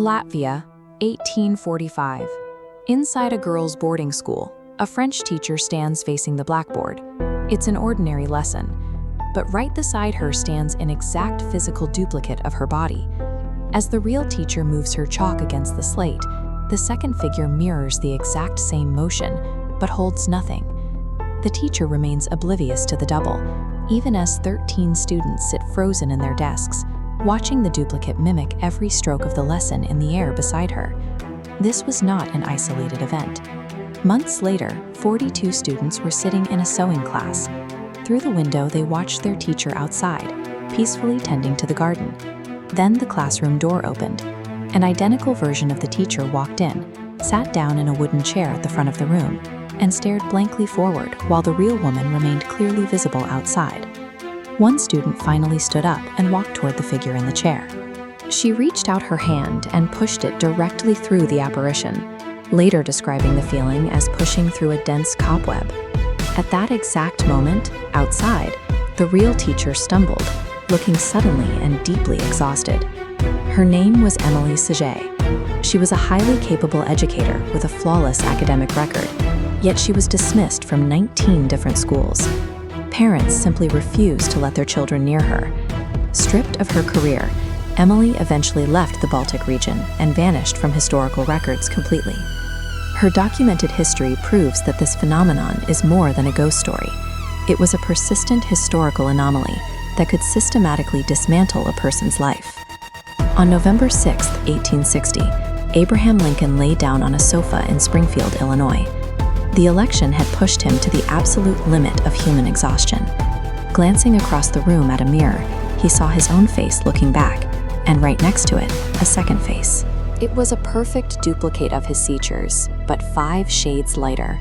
Latvia, 1845. Inside a girls' boarding school, a French teacher stands facing the blackboard. It's an ordinary lesson, but right beside her stands an exact physical duplicate of her body. As the real teacher moves her chalk against the slate, the second figure mirrors the exact same motion, but holds nothing. The teacher remains oblivious to the double, even as 13 students sit frozen in their desks, watching the duplicate mimic every stroke of the lesson in the air beside her. This was not an isolated event. Months later, 42 students were sitting in a sewing class. Through the window, they watched their teacher outside, peacefully tending to the garden. Then the classroom door opened. An identical version of the teacher walked in, sat down in a wooden chair at the front of the room, and stared blankly forward while the real woman remained clearly visible outside. One student finally stood up and walked toward the figure in the chair. She reached out her hand and pushed it directly through the apparition, later describing the feeling as pushing through a dense cobweb. At that exact moment, outside, the real teacher stumbled, looking suddenly and deeply exhausted. Her name was Emilie Sagee. She was a highly capable educator with a flawless academic record, yet she was dismissed from 19 different schools. Parents simply refused to let their children near her. Stripped of her career, Emilie eventually left the Baltic region and vanished from historical records completely. Her documented history proves that this phenomenon is more than a ghost story. It was a persistent historical anomaly that could systematically dismantle a person's life. On November 6, 1860, Abraham Lincoln lay down on a sofa in Springfield, Illinois. The election had pushed him to the absolute limit of human exhaustion. Glancing across the room at a mirror, he saw his own face looking back, and right next to it, a second face. It was a perfect duplicate of his features, but 5 shades lighter,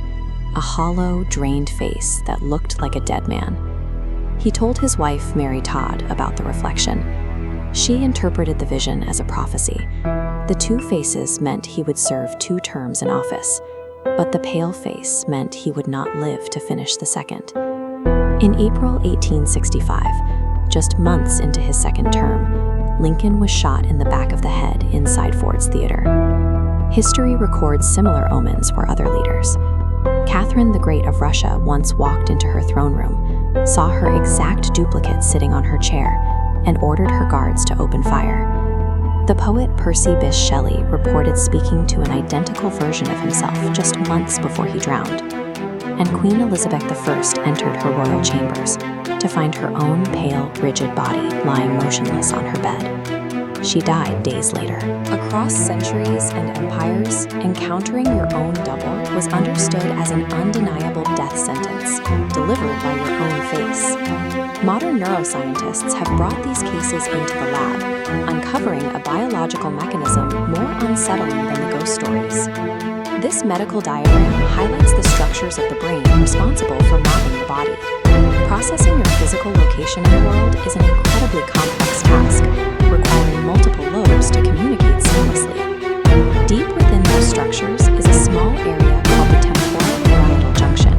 a hollow, drained face that looked like a dead man. He told his wife, Mary Todd, about the reflection. She interpreted the vision as a prophecy. The 2 faces meant he would serve 2 terms in office, but the pale face meant he would not live to finish the second. In April 1865, just months into his second term, Lincoln was shot in the back of the head inside Ford's Theater. History records similar omens for other leaders. Catherine the Great of Russia once walked into her throne room, saw her exact duplicate sitting on her chair, and ordered her guards to open fire. The poet Percy Bysshe Shelley reported speaking to an identical version of himself just months before he drowned. And Queen Elizabeth I entered her royal chambers to find her own pale, rigid body lying motionless on her bed. She died days later. Across centuries and empires, encountering your own double was understood as an undeniable death sentence, delivered by your own face. Modern neuroscientists have brought these cases into the lab, uncovering a biological mechanism more unsettling than the ghost stories. This medical diagram highlights the structures of the brain responsible for mapping the body. Processing your physical location in the world is an incredibly complex task, requiring multiple lobes to communicate seamlessly. Deep within those structures is a small area called the temporal-parietal junction.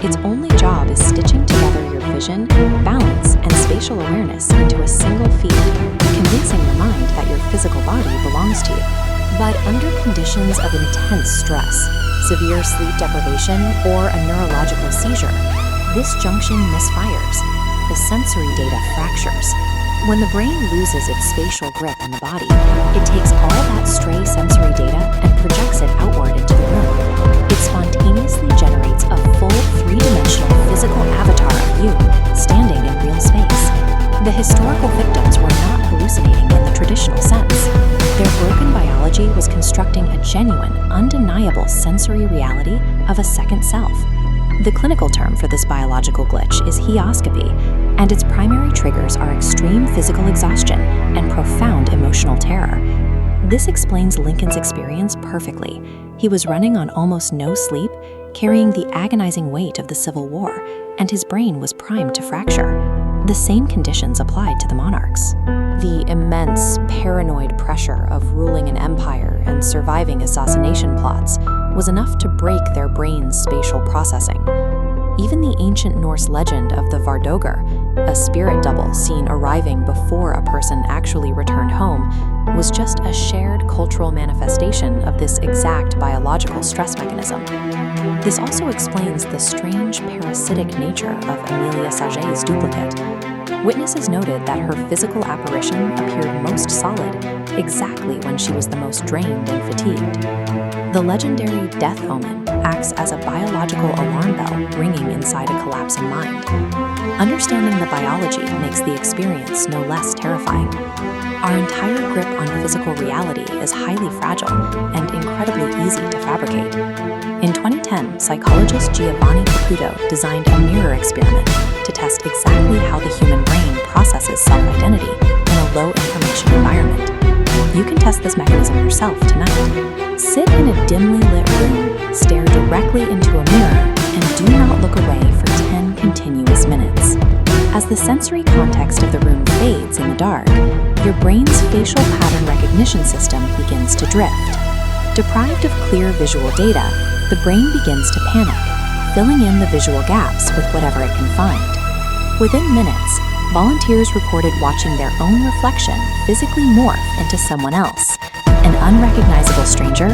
Its only job is stitching together your vision, balance, and spatial awareness into a single feed, convincing your mind that your physical body belongs to you. But under conditions of intense stress, severe sleep deprivation, or a neurological seizure, this junction misfires. The sensory data fractures. When the brain loses its spatial grip on the body, it takes all that stray sensory data and projects it outward into the room. It spontaneously generates a full 3-dimensional physical avatar of you, standing in real space. The historical victims were not hallucinating in the traditional sense. Their broken biology was constructing a genuine, undeniable sensory reality of a second self. The clinical term for this biological glitch is heautoscopy, and its primary triggers are extreme physical exhaustion and profound emotional terror. This explains Lincoln's experience perfectly. He was running on almost no sleep, carrying the agonizing weight of the Civil War, and his brain was primed to fracture. The same conditions applied to the monarchs. The immense, paranoid pressure of ruling an empire and surviving assassination plots was enough to break their brains' spatial processing. Even the ancient Norse legend of the vardøger, a spirit double seen arriving before a person actually returned home, was just a shared cultural manifestation of this exact biological stress mechanism. This also explains the strange parasitic nature of Emilie Sagee's duplicate. Witnesses noted that her physical apparition appeared most solid exactly when she was the most drained and fatigued. The legendary death omen acts as a biological alarm bell ringing inside a collapsing mind. Understanding the biology makes the experience no less terrifying. Our entire grip on physical reality is highly fragile and incredibly easy to fabricate. In 2010, psychologist Giovanni Caputo designed a mirror experiment to test exactly how the human brain processes self-identity in a low-information environment. You can test this mechanism yourself tonight. Sit in a dimly lit room, stare directly into a mirror, and do not look away for 10 continuous minutes. As the sensory context of the room fades in the dark, your brain's facial pattern recognition system begins to drift. Deprived of clear visual data, the brain begins to panic, filling in the visual gaps with whatever it can find. Within minutes, volunteers reported watching their own reflection physically morph into someone else, an unrecognizable stranger,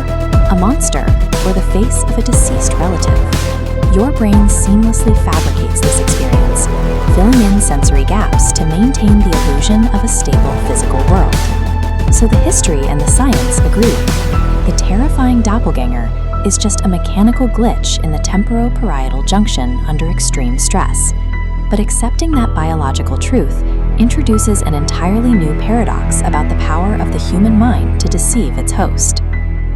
a monster, or the face of a deceased relative. Your brain seamlessly fabricates this experience, filling in sensory gaps to maintain the illusion of a stable physical world. So the history and the science agree. The terrifying doppelganger is just a mechanical glitch in the temporoparietal junction under extreme stress. But accepting that biological truth introduces an entirely new paradox about the power of the human mind to deceive its host.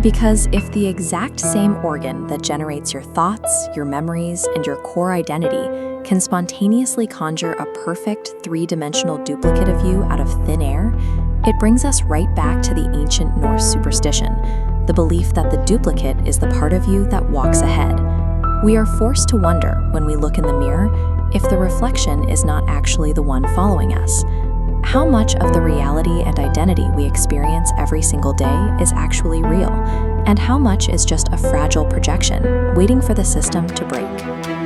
Because if the exact same organ that generates your thoughts, your memories, and your core identity can spontaneously conjure a perfect three-dimensional duplicate of you out of thin air, it brings us right back to the ancient Norse superstition, the belief that the duplicate is the part of you that walks ahead. We are forced to wonder, when we look in the mirror, if the reflection is not actually the one following us. How much of the reality and identity we experience every single day is actually real, and how much is just a fragile projection waiting for the system to break?